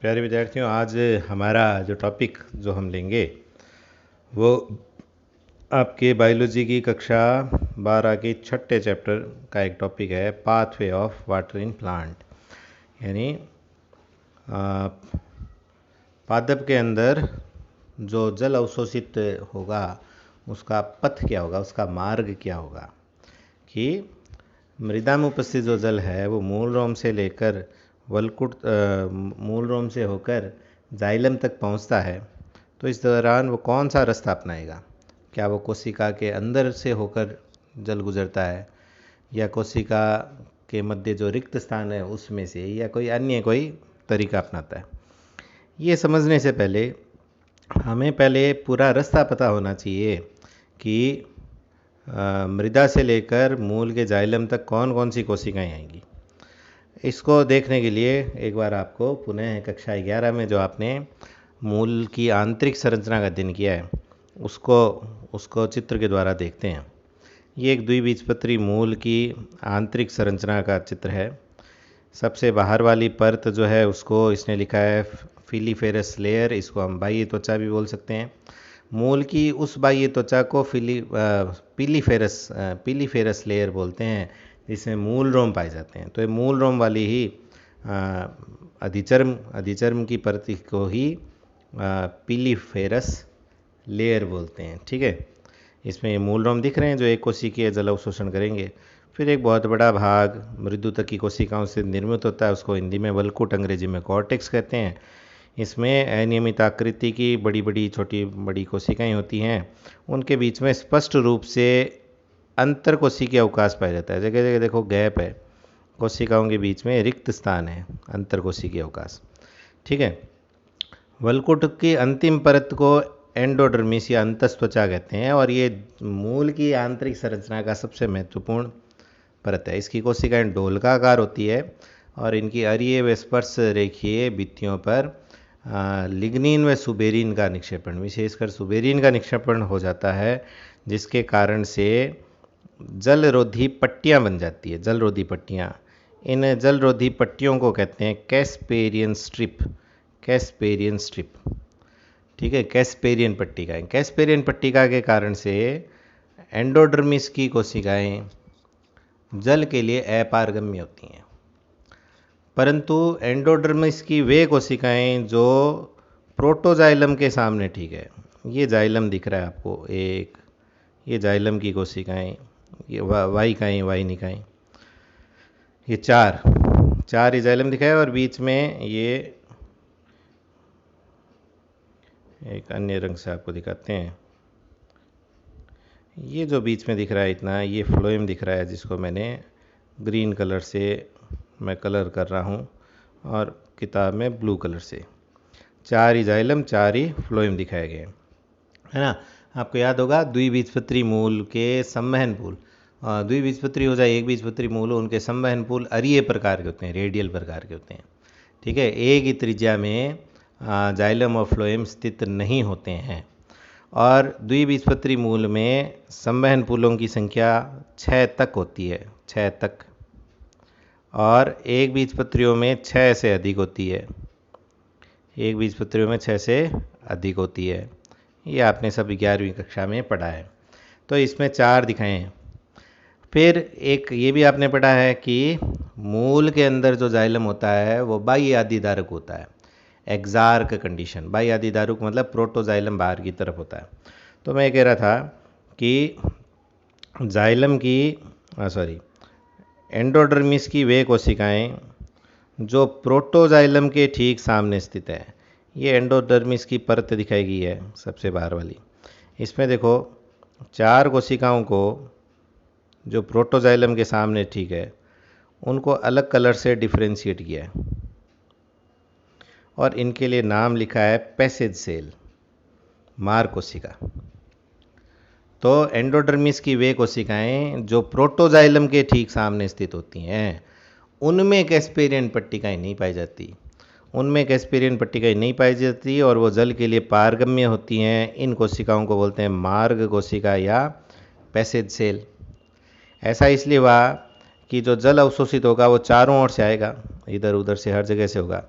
प्यारे विद्यार्थियों, आज हमारा जो टॉपिक जो हम लेंगे वो आपके बायोलॉजी की कक्षा 12 के छठे चैप्टर का एक टॉपिक है, pathway of water in plant. यानी पादप के अंदर जो जल अवशोषित होगा उसका पथ क्या होगा, उसका मार्ग क्या होगा। कि मृदा में उपस्थित जो जल है वो मूल रोम से लेकर वलकुट मूल रोम से होकर जाइलम तक पहुंचता है, तो इस दौरान वो कौन सा रास्ता अपनाएगा। क्या वो कोशिका के अंदर से होकर जल गुजरता है, या कोशिका के मध्य जो रिक्त स्थान है उसमें से, या कोई तरीका अपनाता है। ये समझने से पहले हमें पहले पूरा रास्ता पता होना चाहिए कि मृदा से लेकर मूल के जाइलम तक कौन कौन सी कोशिकाएं आएंगी। इसको देखने के लिए एक बार आपको पुनः कक्षा 11 में जो आपने मूल की आंतरिक संरचना का अध्ययन किया है उसको उसको चित्र के द्वारा देखते हैं। ये एक द्विबीजपत्री मूल की आंतरिक संरचना का चित्र है। सबसे बाहर वाली परत जो है उसको इसने लिखा है फिलीफेरस लेयर, इसको हम बाह्य त्वचा भी बोल सकते हैं। मूल की उस बाह्य त्वचा को पिलीफेरस लेयर बोलते हैं, जिसमें मूल रोम पाए जाते हैं। तो ये मूल रोम वाली ही अधिचर्म की परत को ही पिलीफेरस लेयर बोलते हैं। ठीक है, इसमें ये मूल रोम दिख रहे हैं जो एक कोशिकीय जल अवशोषण करेंगे। फिर एक बहुत बड़ा भाग मृदु तक की कोशिकाओं से निर्मित होता है, उसको हिंदी में वलकुट, अंग्रेजी में कॉर्टेक्स कहते हैं। इसमें अनियमित आकृति की बड़ी बड़ी छोटी बड़ी कोशिकाएं होती हैं, उनके बीच में स्पष्ट रूप से अंतर कोशिकीय अवकाश पाया जाता है। जगह जगह देखो गैप है, कोशिकाओं के बीच में रिक्त स्थान है, अंतर कोशिकीय अवकाश। ठीक है, वलकुट की अंतिम परत को एंडोडर्मिस या अंतस्त्वचा कहते हैं, और ये मूल की आंतरिक संरचना का सबसे महत्वपूर्ण परत है। इसकी कोशिकाएं डोलकाकार होती है और इनकी अरीय व स्पर्श रेखीय भित्तियों पर लिग्निन व सुबेरिन का निक्षेपण, विशेषकर सुबेरिन का निक्षेपण हो जाता है, जिसके कारण से जलरोधी पट्टियाँ बन जाती है, जलरोधी पट्टियाँ। इन जलरोधी पट्टियों को कहते हैं कैस्पेरियन स्ट्रिप, कैस्पेरियन स्ट्रिप। ठीक है, कैस्पेरियन पट्टिकाएँ, कैस्पेरियन पट्टिका के कारण से एंडोडर्मिस की कोशिकाएं जल के लिए अपारगम्य होती हैं। परंतु एंडोडर्मिस की वे कोशिकाएं जो प्रोटोजाइलम के सामने, ठीक है, ये जाइलम दिख रहा है आपको, एक ये जाइलम की कोशिकाएं, ये वाहिकाएं, वाहिनिकाएं, ये चार ये जाइलम दिखाया, और बीच में ये एक अन्य रंग से आपको दिखाते हैं। ये जो बीच में दिख रहा है इतना, ये फ्लोएम दिख रहा है, जिसको मैंने ग्रीन कलर से मैं कलर कर रहा हूँ और किताब में ब्लू कलर से। चार ही जाइलम, चार ही फ्लोएम दिखाए गए है ना। आपको याद होगा द्विबीजपत्री मूल के संवहन पुल, द्विबीजपत्री हो जाए एक बीजपत्री मूल हो, उनके संवहन पुल अरीय प्रकार के होते हैं, रेडियल प्रकार के होते हैं। ठीक है, एक ही त्रिज्या में जाइलम और फ्लोएम स्थित नहीं होते हैं, और द्विबीजपत्री मूल में संवहन पुलों की संख्या 6 तक होती है, 6 तक, और एक बीजपत्रियों में 6 से अधिक होती है, एक बीजपत्रियों में 6 से अधिक होती है। ये आपने सब 11वीं कक्षा में पढ़ा है। तो इसमें 4 दिखाए हैं। फिर एक ये भी आपने पढ़ा है कि मूल के अंदर जो जाइलम होता है वो बाह्य आदिधारक होता है, एक्सार्क कंडीशन। बाह्य आदिधारक मतलब प्रोटोजाइलम बाहर की तरफ होता है। तो मैं कह रहा था कि जाइलम की एंडोडर्मिस की वे कोशिकाएं जो प्रोटोजाइलम के ठीक सामने स्थित है, ये एंडोडर्मिस की परत दिखाई गई है सबसे बाहर वाली। इसमें देखो 4 कोशिकाओं को जो प्रोटोजाइलम के सामने ठीक है, उनको अलग कलर से डिफ्रेंशिएट किया है, और इनके लिए नाम लिखा है पैसेज सेल, मार्ग कोशिका। तो एंडोडर्मिस की वे कोशिकाएं जो प्रोटोजाइलम के ठीक सामने स्थित होती हैं, उनमें कैस्पेरियन पट्टिकाएं नहीं पाई जाती, उनमें कैस्पेरियन पट्टिकाएं नहीं पाई जाती, और वो जल के लिए पारगम्य होती हैं। इन कोशिकाओं को बोलते हैं मार्ग कोशिका या पैसेज सेल। ऐसा इसलिए हुआ कि जो जल अवशोषित होगा वो चारों ओर से आएगा, इधर उधर से हर जगह से होगा,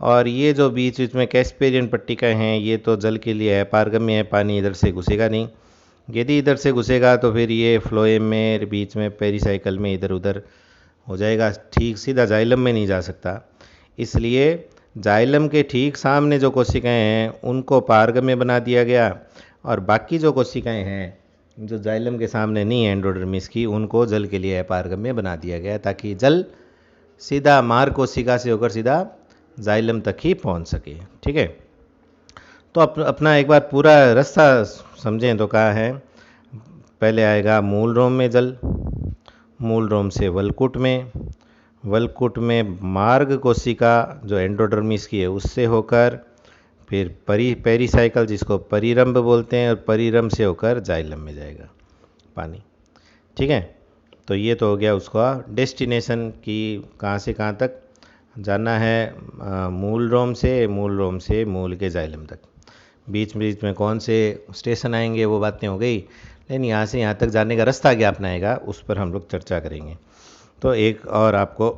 और ये जो बीच बीच में कैस्पेरियन पट्टिका हैं ये तो जल के लिए है, पारगम्य है, पानी इधर से घुसेगा नहीं। यदि इधर से घुसेगा तो फिर ये फ्लोएम में बीच में पेरिसाइकिल में इधर उधर हो जाएगा, ठीक सीधा जाइलम में नहीं जा सकता। इसलिए जाइलम के ठीक सामने जो कोशिकाएं हैं उनको पारगम्य बना दिया गया, और बाकी जो कोशिकाएं हैं जो जाइलम के सामने नहीं है एंडोडर्मिस की, उनको जल के लिए अपारगम्य बना दिया गया, ताकि जल सीधा मार कोशिका से होकर सीधा जाइलम तक ही पहुंच सके। ठीक है, तो अपना एक बार पूरा रास्ता समझें तो कहा है, पहले आएगा मूल रोम में जल, मूल रोम से वलकुट में, वलकुट में मार्ग कोशिका जो एंडोडर्मिस की है उससे होकर फिर पेरीसाइकिल जिसको परिरंभ बोलते हैं, और परिरंभ से होकर जाइलम में जाएगा पानी। ठीक है, तो ये तो हो गया उसका डेस्टिनेशन कि कहाँ से कहाँ तक जाना है, मूल रोम से मूल के जाइलम तक। बीच बीच में कौन से स्टेशन आएंगे वो बातें हो गई, लेकिन यहाँ से यहाँ तक जाने का रास्ता क्या अपनाएगा उस पर हम लोग चर्चा करेंगे। तो एक और आपको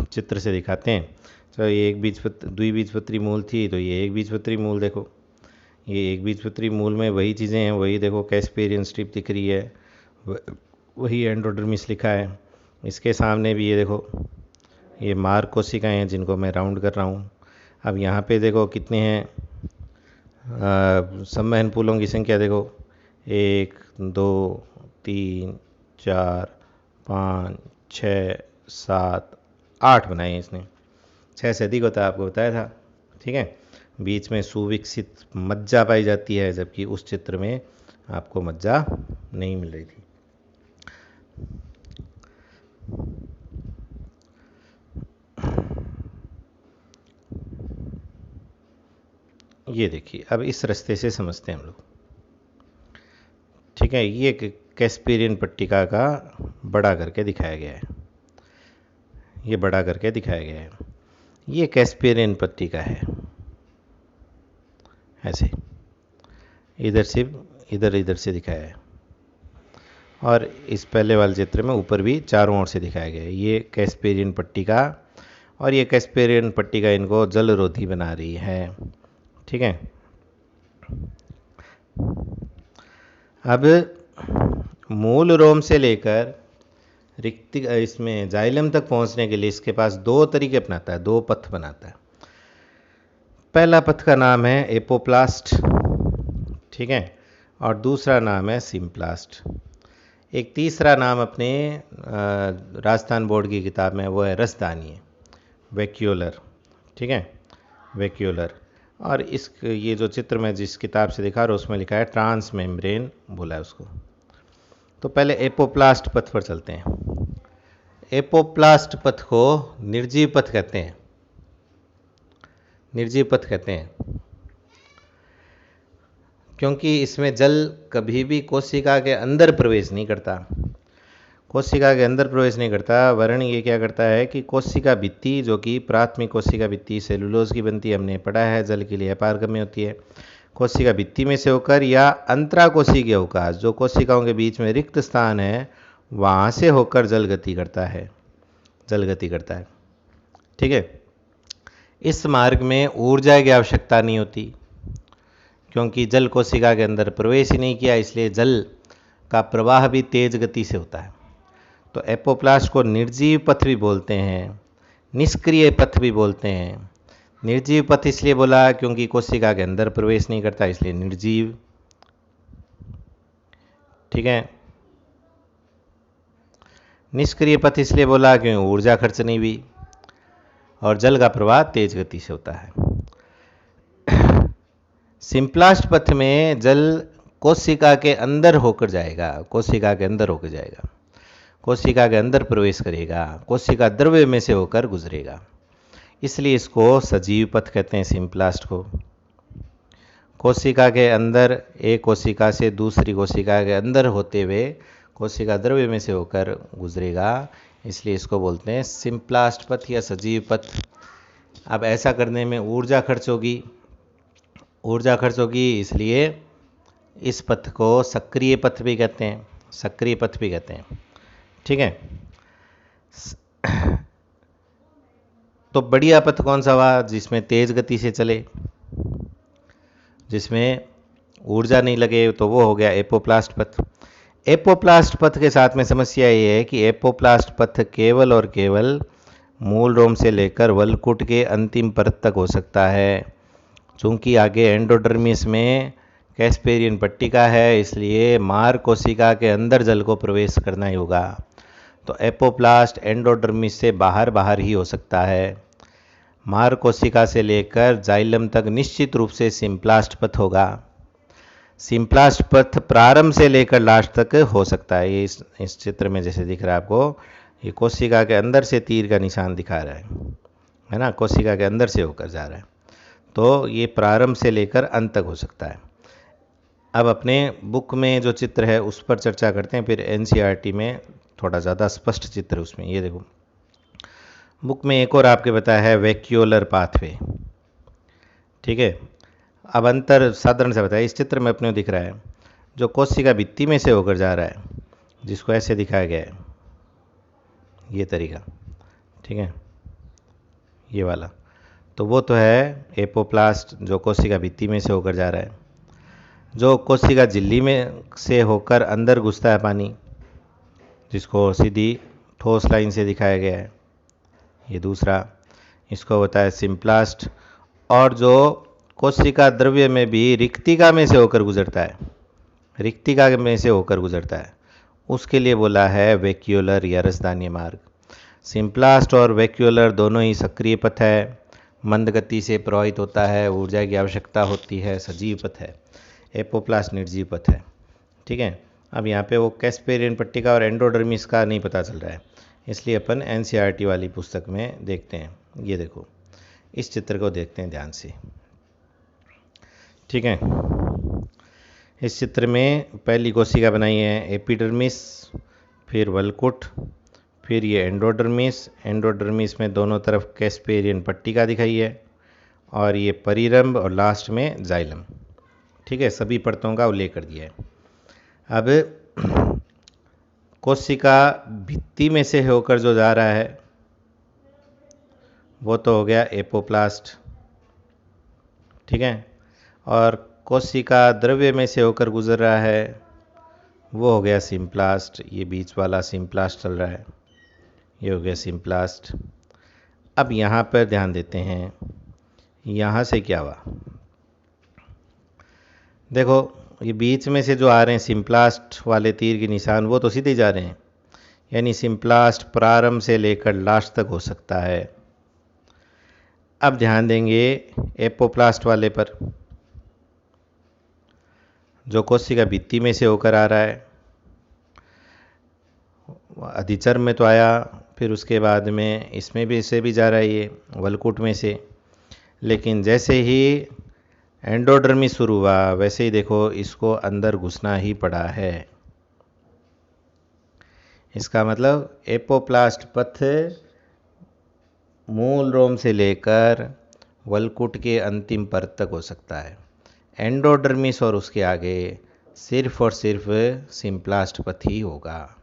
चित्र से दिखाते हैं। तो ये एक द्विबीजपत्री मूल थी, तो ये एक बीजपत्री मूल देखो, ये एक बीजपत्री मूल में वही चीज़ें हैं, वही देखो कैस्पेरियन स्ट्रिप दिख रही है, वही एंडोडर्मिस लिखा है। इसके सामने भी ये देखो, ये मार्ग कोशिकाएँ हैं जिनको मैं राउंड कर रहा हूँ। अब यहाँ पे देखो कितने हैं, संवहन पुलों की संख्या देखो, 1 2 3 4 5 6 7 8 बनाए इसने, 6 से अधिक होता है, आपको बताया था। ठीक है, बीच में सुविकसित मज्जा पाई जाती है, जबकि उस चित्र में आपको मज्जा नहीं मिल रही थी। ये देखिए, अब इस रास्ते से समझते हैं हम लोग। ठीक है, ये कैस्पेरियन पट्टिका का बड़ा करके दिखाया गया है, ये बड़ा करके दिखाया गया है। ये कैस्पेरियन पट्टिका है, ऐसे इधर से इधर से दिखाया है, और इस पहले वाले चित्र में ऊपर भी चारों ओर से दिखाया गया है। ये कैस्पेरियन पट्टिका, और ये कैस्पेरियन पट्टिका इनको जलरोधी बना रही है। ठीक है, अब मूल रोम से लेकर रिक्ति इसमें जाइलम तक पहुंचने के लिए इसके पास 2 तरीके अपनाता है, 2 पथ बनाता है। पहला पथ का नाम है एपोप्लास्ट, ठीक है, और दूसरा नाम है सिम्प्लास्ट। एक तीसरा नाम अपने राजस्थान बोर्ड की किताब में वो है रसदानी, वैक्यूलर। ठीक है, वैक्यूलर। और इस ये जो चित्र मैं जिस किताब से दिखा रहा हूँ उसमें लिखा है ट्रांस मेम्ब्रेन बोला है उसको। तो पहले एपोप्लास्ट पथ पर चलते हैं। एपोप्लास्ट पथ को निर्जीव पथ कहते हैं, निर्जीव पथ कहते हैं, क्योंकि इसमें जल कभी भी कोशिका के अंदर प्रवेश नहीं करता, कोशिका के अंदर प्रवेश नहीं करता, वरन ये क्या करता है कि कोशिका भित्ति, जो कि प्राथमिक कोशिका भित्ति सेलुलोज की बनती है, हमने पढ़ा है, जल के लिए अपारगम्य होती है, कोशिका भित्ति में से होकर या अंतराकोशिकीय अवकाश, जो कोशिकाओं के बीच में रिक्त स्थान है, वहाँ से होकर जल गति करता है, जल गति करता है। ठीक है, इस मार्ग में ऊर्जा की आवश्यकता नहीं होती, क्योंकि जल कोशिका के अंदर प्रवेश ही नहीं किया, इसलिए जल का प्रवाह भी तेज गति से होता है। तो एपोप्लास्ट को निर्जीव पथ भी बोलते हैं, निष्क्रिय पथ भी बोलते हैं। निर्जीव पथ इसलिए बोला क्योंकि कोशिका के अंदर प्रवेश नहीं करता, इसलिए निर्जीव। ठीक है, निष्क्रिय पथ इसलिए बोला क्योंकि ऊर्जा खर्च नहीं हुई, और जल का प्रवाह तेज गति से होता है। सिंप्लास्ट पथ में जल कोशिका के अंदर होकर जाएगा, कोशिका के अंदर होकर जाएगा, कोशिका के अंदर प्रवेश करेगा, कोशिका द्रव्य में से होकर गुजरेगा, इसलिए इसको सजीव पथ कहते हैं। सिंप्लास्ट को कोशिका के अंदर, एक कोशिका से दूसरी कोशिका के अंदर होते हुए कोशिका द्रव्य में से होकर गुजरेगा, इसलिए इसको बोलते हैं सिंप्लास्ट पथ या सजीव पथ। अब ऐसा करने में ऊर्जा खर्च होगी, ऊर्जा खर्च होगी, इसलिए इस पथ को सक्रिय पथ भी कहते हैं, सक्रिय पथ भी कहते हैं। ठीक है, तो बढ़िया पथ कौन सा हुआ? जिसमें तेज गति से चले, जिसमें ऊर्जा नहीं लगे, तो वो हो गया एपोप्लास्ट पथ। एपोप्लास्ट पथ के साथ में समस्या ये है कि एपोप्लास्ट पथ केवल और केवल मूल रोम से लेकर वलकुट के अंतिम परत तक हो सकता है। चूंकि आगे एंडोडर्मिस में कैस्पेरियन पट्टिका है, इसलिए मार कोशिका के अंदर जल को प्रवेश करना ही होगा। तो एपोप्लास्ट एंडोडर्मिस से बाहर बाहर ही हो सकता है। मार कोशिका से लेकर जाइलम तक निश्चित रूप से सिम्प्लास्ट पथ होगा। सिम्प्लास्ट पथ प्रारंभ से लेकर लास्ट तक हो सकता है। ये इस चित्र में जैसे दिख रहा है आपको, ये कोशिका के अंदर से तीर का निशान दिखा रहा है ना, कोशिका के अंदर से होकर जा रहा है। तो ये प्रारंभ से लेकर अंत तक हो सकता है। अब अपने बुक में जो चित्र है उस पर चर्चा करते हैं, फिर एनसीईआरटी में थोड़ा ज़्यादा स्पष्ट चित्र उसमें। ये देखो, बुक में एक और आपके बताया है वैक्यूलर पाथवे, ठीक है। अब अंतर साधारण से बताया, इस चित्र में अपने दिख रहा है जो कोशिका भित्ति में से होकर जा रहा है, जिसको ऐसे दिखाया गया है, ये तरीका, ठीक है, ये वाला, तो वो तो है एपोप्लास्ट जो कोशिका भित्ति में से होकर जा रहा है। जो कोशिका झिल्ली में से होकर अंदर घुसता है पानी, जिसको सीधी ठोस लाइन से दिखाया गया है, ये दूसरा, इसको होता है सिम्प्लास्ट। और जो कोशिका द्रव्य में भी रिक्तिका में से होकर गुजरता है, रिक्तिका में से होकर गुजरता है, उसके लिए बोला है वैक्यूलर या रसदानीय मार्ग। सिम्प्लास्ट और वैक्यूलर दोनों ही सक्रिय पथ है, मंद गति से प्रवाहित होता है, ऊर्जा की आवश्यकता होती है, सजीव पथ है। एपोप्लास्ट निर्जीव पथ है, ठीक है। अब यहाँ पे वो कैस्पेरियन पट्टिका और एंडोडर्मिस का नहीं पता चल रहा है, इसलिए अपन एनसीईआरटी वाली पुस्तक में देखते हैं। ये देखो, इस चित्र को देखते हैं ध्यान से, ठीक है। इस चित्र में पहली कोशिका बनाई है एपिडर्मिस, फिर वलकुट, फिर ये एंडोडर्मिस। एंडोडर्मिस में दोनों तरफ कैस्पेरियन पट्टिका दिखाई है, और ये परिरंभ और लास्ट में जाइलम, ठीक है। सभी परतों का उल्लेख कर दिया है। अब कोशिका भित्ति में से होकर जो जा रहा है वो तो हो गया एपोप्लास्ट, ठीक है। और कोशिका द्रव्य में से होकर गुजर रहा है वो हो गया सिम्प्लास्ट। ये बीच वाला सिम्प्लास्ट चल रहा है, ये हो गया सिम्प्लास्ट। अब यहाँ पर ध्यान देते हैं, यहाँ से क्या हुआ, देखो ये बीच में से जो आ रहे हैं सिम्प्लास्ट वाले तीर के निशान, वो तो सीधे जा रहे हैं, यानी सिम्प्लास्ट प्रारंभ से लेकर लास्ट तक हो सकता है। अब ध्यान देंगे एपोप्लास्ट वाले पर, जो कोशिका भित्ति में से होकर आ रहा है, अधिचर्म में तो आया, फिर उसके बाद में इसमें भी से भी जा रहा है, ये वलकुट में से। लेकिन जैसे ही एंडोडर्मिस शुरू हुआ, वैसे ही देखो इसको अंदर घुसना ही पड़ा है। इसका मतलब एपोप्लास्ट पथ मूल रोम से लेकर वलकुट के अंतिम परत तक हो सकता है। एंडोडर्मिस और उसके आगे सिर्फ और सिर्फ सिम्प्लास्ट पथ ही होगा।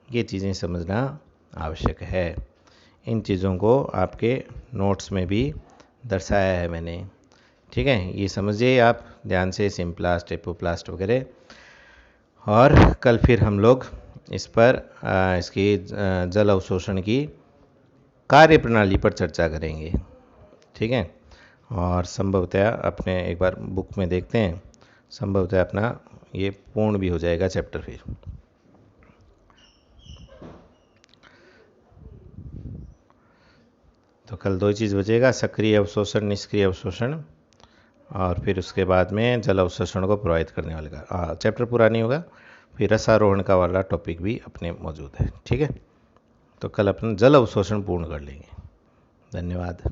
ये चीज़ें समझना आवश्यक है। इन चीज़ों को आपके नोट्स में भी दर्शाया है मैंने, ठीक है। ये समझिए आप ध्यान से, सिम्प्लास्ट, एपोप्लास्ट वगैरह। और कल फिर हम लोग इस पर इसकी जल अवशोषण की कार्य प्रणाली पर चर्चा करेंगे, ठीक है। और संभवतः अपने एक बार बुक में देखते हैं, संभवतः अपना ये पूर्ण भी हो जाएगा चैप्टर फिर। तो कल दो चीज़ बचेगा, सक्रिय अवशोषण, निष्क्रिय अवशोषण, और फिर उसके बाद में जल अवशोषण को प्रभावित करने वाले का चैप्टर पूरा नहीं होगा। फिर रसारोहण का वाला टॉपिक भी अपने मौजूद है, ठीक है। तो कल अपन जल अवशोषण पूर्ण कर लेंगे। धन्यवाद।